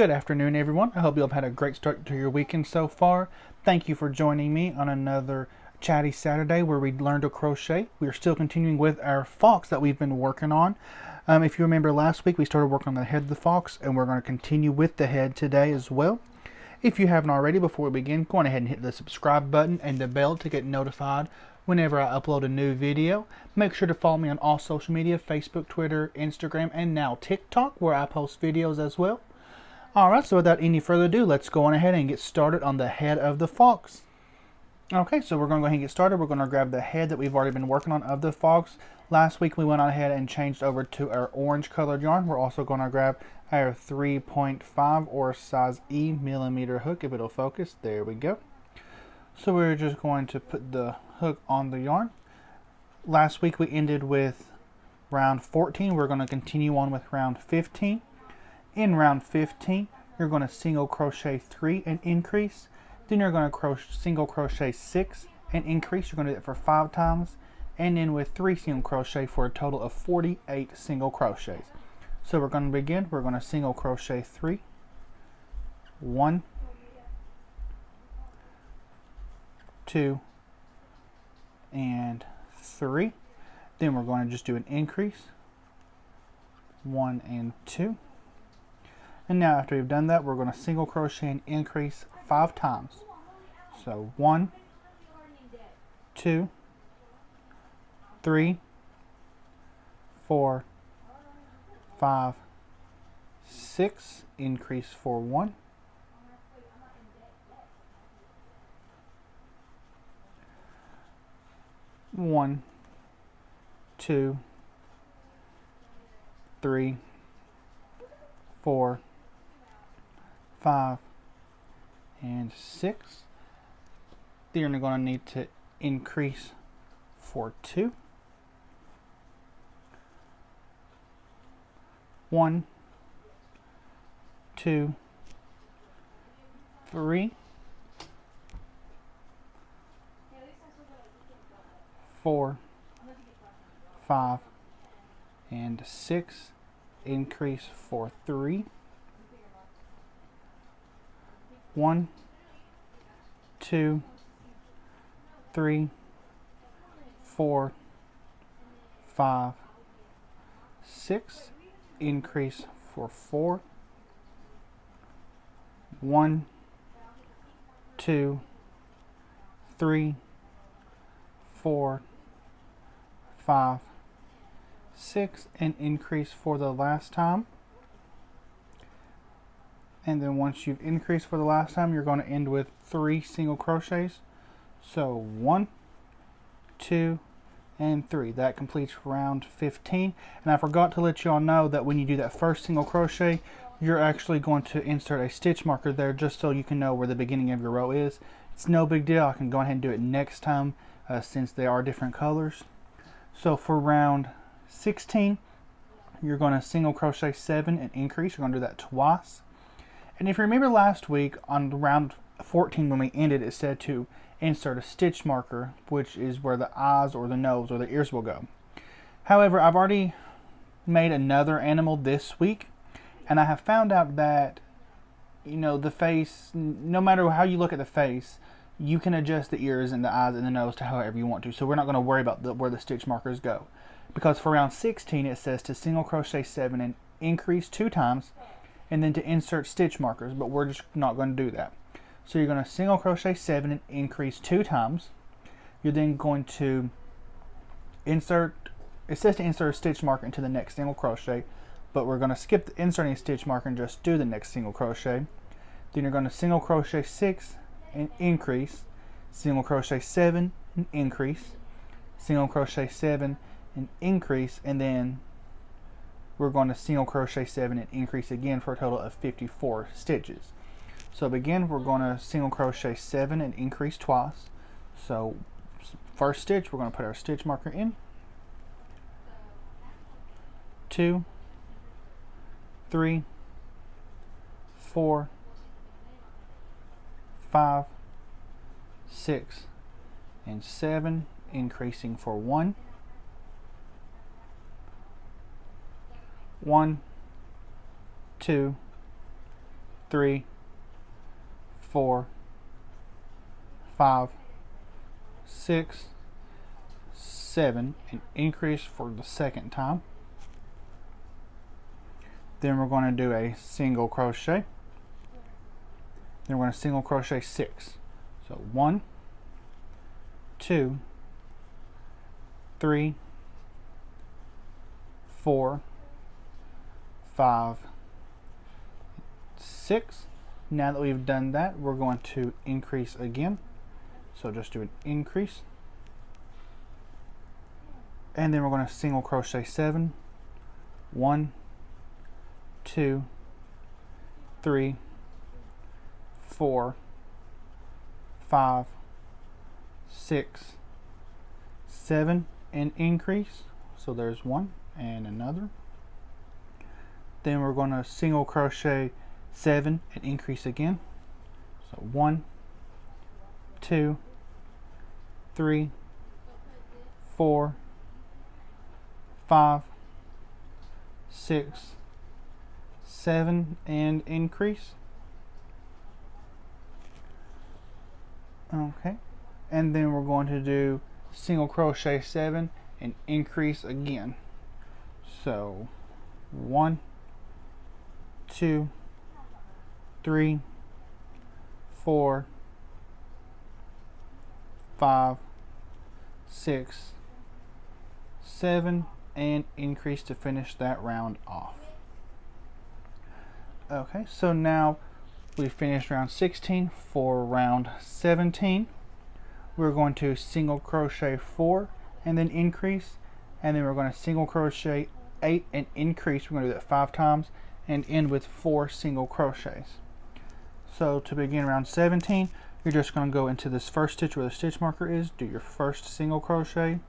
Good afternoon, everyone. I hope you all have had a great start to your weekend so far. Thank you for joining me on another chatty Saturday where we learn to crochet. We are still continuing with our fox that we've been working on. If you remember last week, we started working on the head of the fox, and we're going to continue with the head today as well. If you haven't already, before we begin, go on ahead and hit the subscribe button and the bell to get notified whenever I upload a new video. Make sure to follow me on all social media, Facebook, Twitter, Instagram, and now TikTok, where I post videos as well. Alright, so without any further ado, let's go on ahead and get started on the head of the fox. Okay, so we're going to go ahead and get started. We're going to grab the head that we've already been working on of the fox. Last week we went on ahead and changed over to our orange colored yarn. We're also going to grab our 3.5 or size E millimeter hook, if it'll focus. There we go. So we're just going to put the hook on the yarn. Last week we ended with round 14. We're going to continue on with round 15. In round 15, you're going to single crochet 3 and increase. Then you're going to single crochet 6 and increase. You're going to do it for 5 times. And then with 3 single crochet for a total of 48 single crochets. So we're going to begin. We're going to single crochet 3. 1, 2, and 3. Then we're going to just do an increase. 1 and 2. And now after we've done that, we're going to single crochet and increase 5 times. So 1, 2, 3, 4, 5, 6, increase for 1. 1, 2, 3, 4, 5, and 6. Then you're going to need to increase for 2. 1, 2, 3, 4, 5, and 6. Increase for 3. 1, 2, 3, 4, 5, 6. Increase for 4. 1, 2, 3, 4, 5, 6, and increase for the last time. And then once you've increased for the last time, you're going to end with 3 single crochets. So 1, 2, and 3. That completes round 15. And I forgot to let you all know that when you do that first single crochet, you're actually going to insert a stitch marker there just so you can know where the beginning of your row is. It's no big deal. I can go ahead and do it next time since they are different colors. So for round 16, you're going to single crochet 7 and increase. You're going to do that twice. And if you remember last week on round 14 when we ended, it said to insert a stitch marker, which is where the eyes or the nose or the ears will go. However, I've already made another animal this week, and I have found out that, you know, the face, no matter how you look at the face, you can adjust the ears and the eyes and the nose to however you want to. So we're not going to worry about where the stitch markers go. Because for round 16, it says to single crochet 7 and increase 2 times, and then to insert stitch markers, but we're just not going to do that. So you're going to single crochet 7 and increase 2 times. You're then going to insert, it says to insert a stitch marker into the next single crochet, but we're going to skip the inserting a stitch marker and just do the next single crochet. Then you're going to single crochet 6 and increase, single crochet 7 and increase, single crochet 7 and increase, and then we're going to single crochet 7 and increase again for a total of 54 stitches. So again, we're going to single crochet 7 and increase twice. So first stitch, we're going to put our stitch marker in. 2, 3, 4, 5, 6, and 7, increasing for 1. 1, 2, 3, 4, 5, 6, 7, and increase for the second time. Then we're going to do a single crochet. Then we're going to single crochet 6. So 1, 2, 3, 4, 5, 6. Now that we've done that, we're going to increase again. So just do an increase. And then we're going to single crochet 7. 1, 2, 3, 4, 5, 6, 7, and increase. So there's one and another. Then we're going to single crochet 7 and increase again. So 1, 2, 3, 4, 5, 6, 7, and increase. Okay, and then we're going to do single crochet 7 and increase again. So 1, 2, 3, 4, 5, 6, 7, and increase to finish that round off. Okay, so now we finished round 16. For round 17, we're going to single crochet 4 and then increase, and then we're going to single crochet 8 and increase. We're going to do that 5 times and end with 4 single crochets. So to begin round 17, you're just going to go into this first stitch where the stitch marker is, do your first single crochet,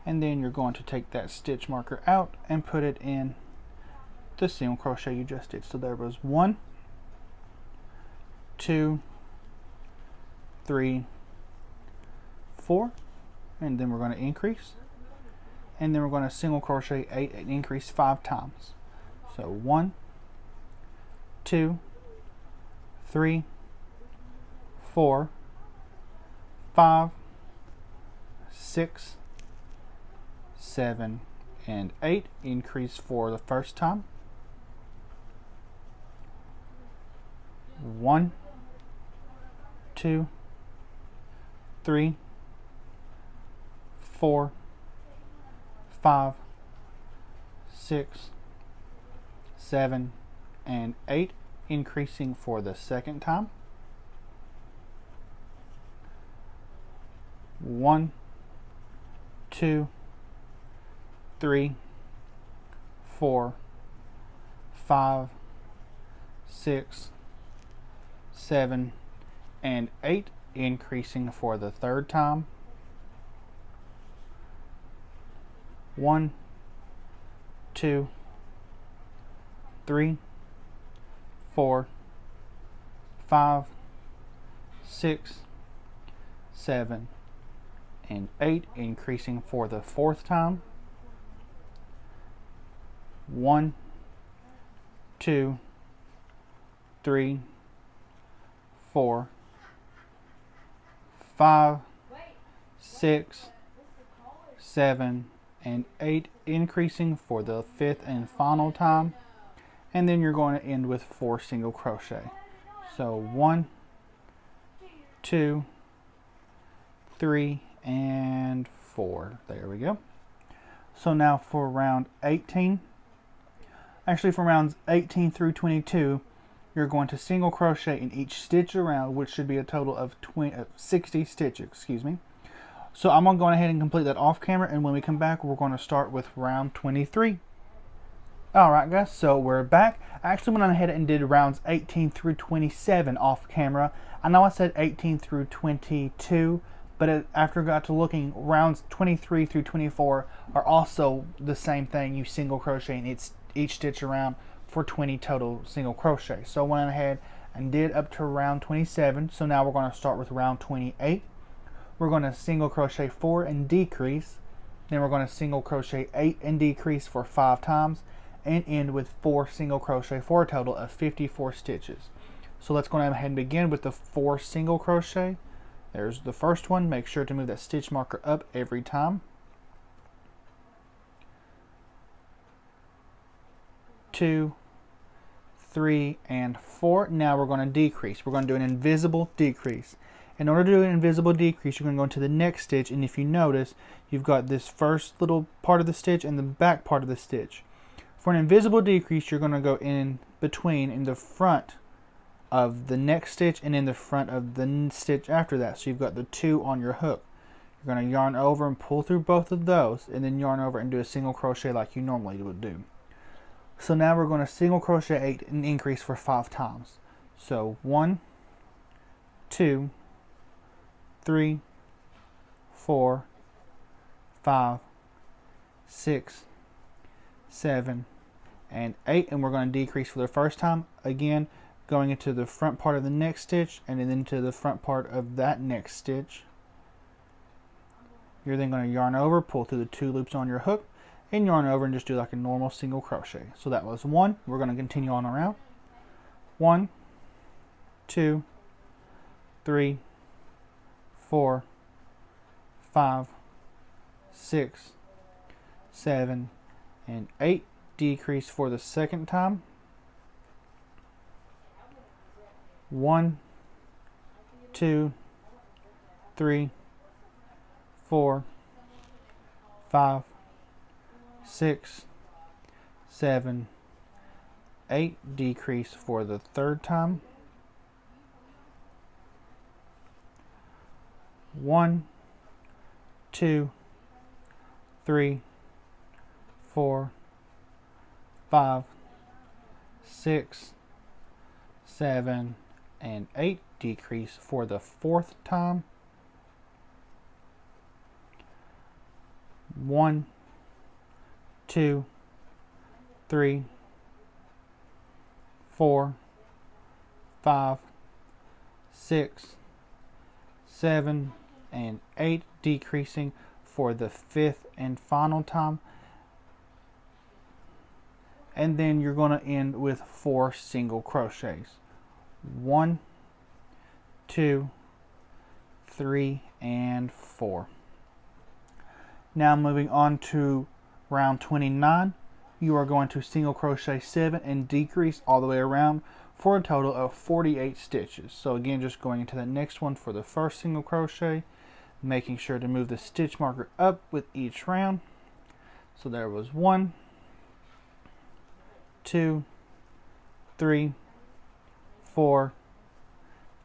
and then you're going to take that stitch marker out and put it in the single crochet you just did. So there was 1, 2, 3, 4, and then we're going to increase, and then we're going to single crochet 8 and increase 5 times. So 1, 2, 3, 4, 5, 6, 7, and 8. Increase for the first time. 1, 2, 3, 4, 5, 6, 7, and 8. Increasing for the second time. 1, 2, 3, 4, 5, 6, 7, and 8. Increasing for the third time. 1, 2, 3, 4, 5, 6, 7, and 8. Increasing for the fourth time. 1, 2, 3, 4, 5, 6, 7, and 8. Increasing for the fifth and final time. And then you're going to end with 4 single crochet. So 1, 2, 3, and 4. There we go. So now for round 18, actually for rounds 18 through 22, you're going to single crochet in each stitch around, which should be a total of 60 stitches, excuse me. So I'm going to go ahead and complete that off camera, and when we come back, we're going to start with round 23. Alright guys, so we're back. I actually went on ahead and did rounds 18 through 27 off camera. I know I said 18 through 22, but after I got to looking, rounds 23 through 24 are also the same thing. You single crochet in each stitch around for 20 total single crochet. So I went ahead and did up to round 27. So now we're going to start with round 28. We're going to single crochet 4 and decrease. Then we're going to single crochet 8 and decrease for 5 times. And end with 4 single crochet for a total of 54 stitches. So let's go ahead and begin with the 4 single crochet. There's the first one. Make sure to move that stitch marker up every time. 2, 3, and 4. Now we're going to decrease. We're going to do an invisible decrease. In order to do an invisible decrease, you're going to go into the next stitch, and if you notice, you've got this first little part of the stitch and the back part of the stitch. For an invisible decrease, you're going to go in between, in the front of the next stitch and in the front of the stitch after that. So you've got the 2 on your hook. You're going to yarn over and pull through both of those, and then yarn over and do a single crochet like you normally would do. So now we're going to single crochet 8 and increase for 5 times. So 1, 2, 3, 4, 5, 6, 7, and 8, and we're going to decrease for the first time, again going into the front part of the next stitch and then into the front part of that next stitch. You're then going to yarn over, pull through the 2 loops on your hook, and yarn over and just do like a normal single crochet. So that was 1. We're going to continue on around. 1, 2, 3, 4, 5, 6, 7, and 8. Decrease for the second time. 1, 2, 3, 4, 5, 6, 7, 8. Decrease for the third time. 1, 2, 3, 4, 5, 6, 7, and 8. Decrease for the fourth time. 1, 2, 3, 4, 5, 6, 7, and 8. Decreasing for the fifth and final time. And then you're going to end with 4 single crochets. 1, 2, 3, and 4. Now moving on to round 29, you are going to single crochet 7 and decrease all the way around for a total of 48 stitches. So again, just going into the next one for the first single crochet, making sure to move the stitch marker up with each round. So there was 1, 2, 3, 4,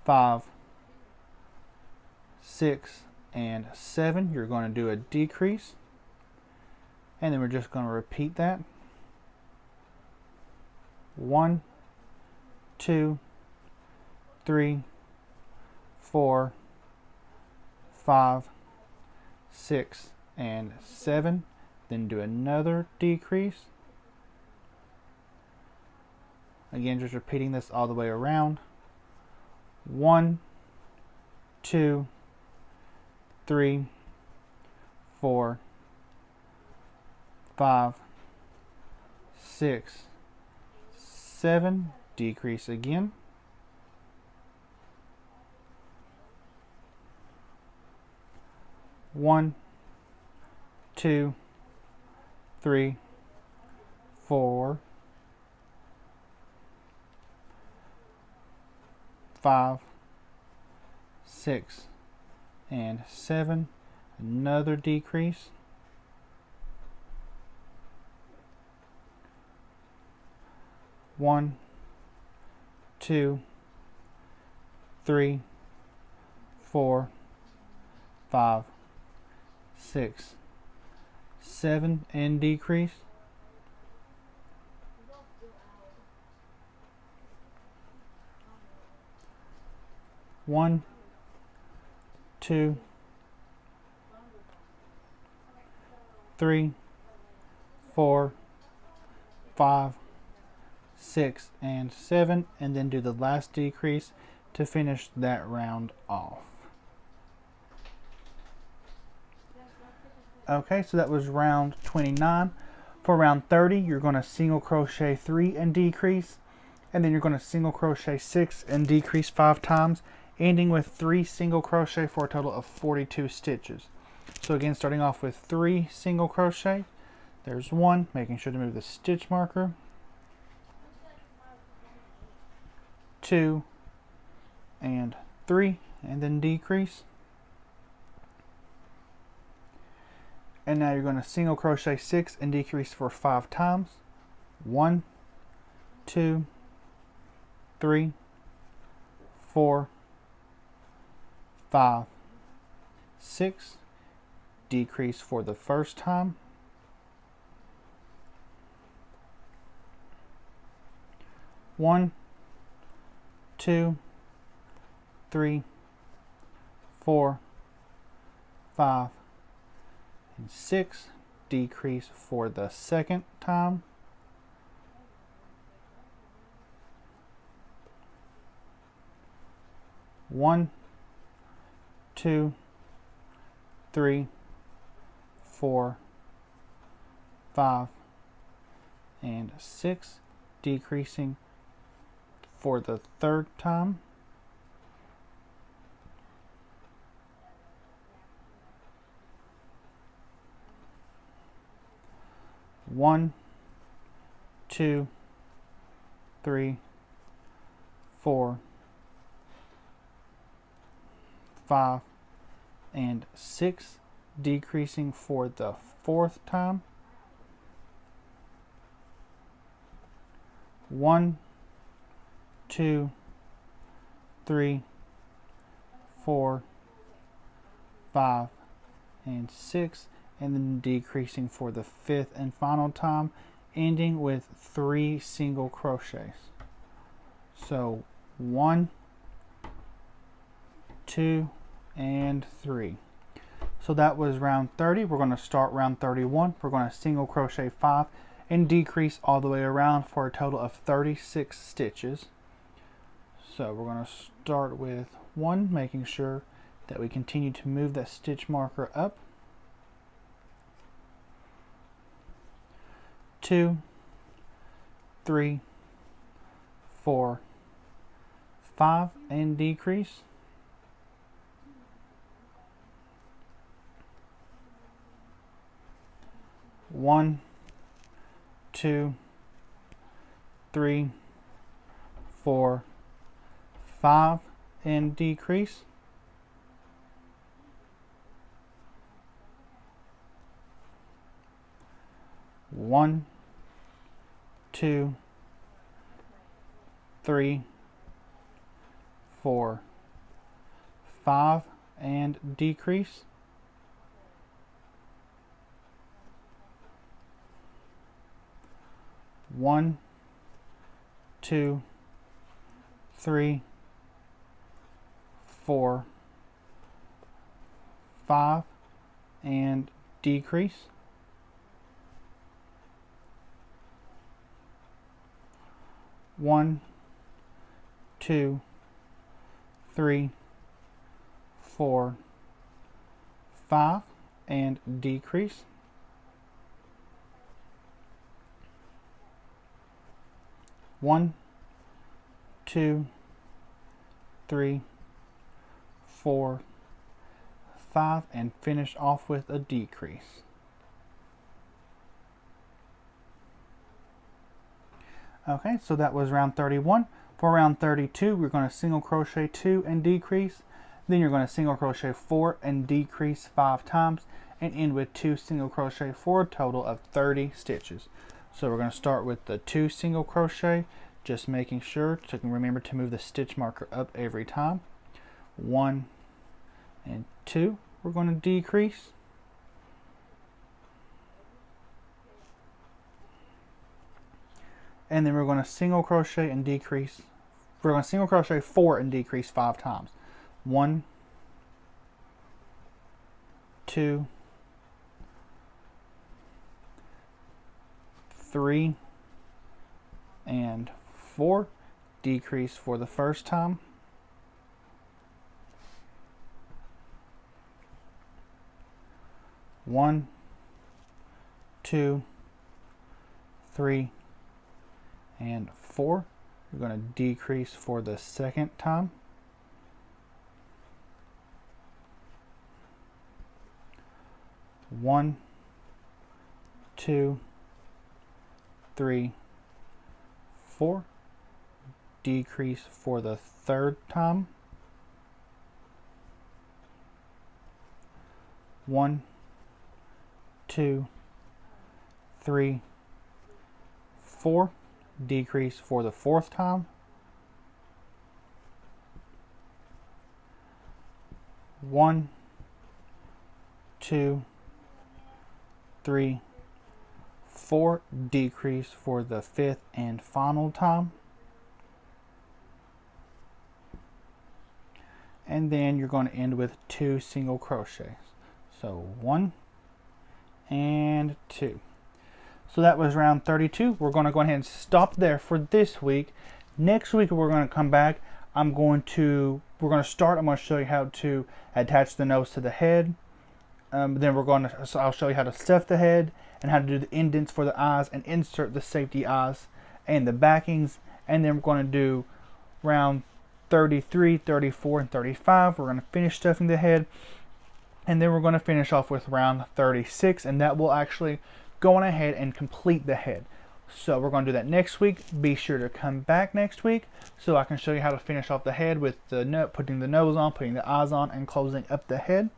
5, 6, and 7. You're going to do a decrease, and then we're just going to repeat that. 1, 2, 3, 4, 5, 6, and 7. Then do another decrease. Again, just repeating this all the way around. 1, 2, 3, 4, 5, 6, 7. Decrease again. 1, 2, 3, 4, 5, 6, and 7. Another decrease. 1, 2, 3, 4, 5, 6, 7, and decrease. 1, 2, 3, 4, 5, 6, and 7, and then do the last decrease to finish that round off. Okay, so that was round 29. For round 30, you're going to single crochet 3 and decrease, and then you're going to single crochet 6 and decrease 5 times, ending with 3 single crochet for a total of 42 stitches. So again, starting off with 3 single crochet, there's 1, making sure to move the stitch marker, 2 and 3, and then decrease. And now you're going to single crochet 6 and decrease for 5 times. 1, 2, 3, 4, 5, 6, decrease for the first time. 1, 2, 3, 4, 5, and 6, decrease for the second time. 1, 2, 3, 4, 5, and 6, decreasing for the third time. 1, 2, 3, 4, 5, and 6, decreasing for the fourth time. 1, 2, 3, 4, 5, and 6, and then decreasing for the fifth and final time, ending with 3 single crochets. So 1, 2, and 3. So that was round 30. We're going to start round 31. We're going to single crochet 5 and decrease all the way around for a total of 36 stitches. So we're going to start with 1, making sure that we continue to move that stitch marker up. 2, 3, 4, 5, and decrease. 1, 2, 3, 4, 5, and decrease. 1, 2, 3, 4, 5, and decrease. 1, 2, 3, 4, 5, and decrease. 1, 2, 3, 4, 5, and decrease. 1, 2, 3, 4, 5, and finish off with a decrease. Okay, so that was round 31. For round 32, we're going to single crochet 2 and decrease. Then you're going to single crochet 4 and decrease 5 times, and end with 2 single crochet for a total of 30 stitches. So we're going to start with the 2 single crochet, just making sure to remember to move the stitch marker up every time. 1 and 2. We're going to decrease. And then we're going to single crochet and decrease. We're going to single crochet 4 and decrease 5 times. 1, 2, 3, and 4. Decrease for the first time. 1, 2, 3, and 4. You're going to decrease for the second time. One, two, three, four. Decrease for the third time. One, two, three, four. Decrease for the fourth time. One, two, three, four. Decrease for the fifth and final time. And then you're going to end with 2 single crochets. So 1 and 2. So that was round 32. We're going to go ahead and stop there for this week. Next week we're going to come back. I'm going to show you how to attach the nose to the head. Then I'll show you how to stuff the head and how to do the indents for the eyes and insert the safety eyes and the backings. And then we're going to do round 33, 34, and 35. We're going to finish stuffing the head. And then we're going to finish off with round 36, and that will actually go on ahead and complete the head. So we're going to do that next week. Be sure to come back next week so I can show you how to finish off the head with the putting the nose on, putting the eyes on, and closing up the head.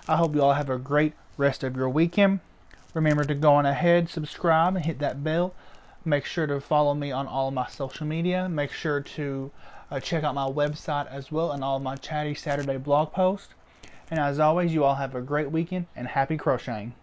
I hope you all have a great rest of your weekend. Remember to go on ahead, subscribe, and hit that bell. Make sure to follow me on all of my social media. Make sure to check out my website as well and all of my Chatty Saturday blog posts. And as always, you all have a great weekend and happy crocheting.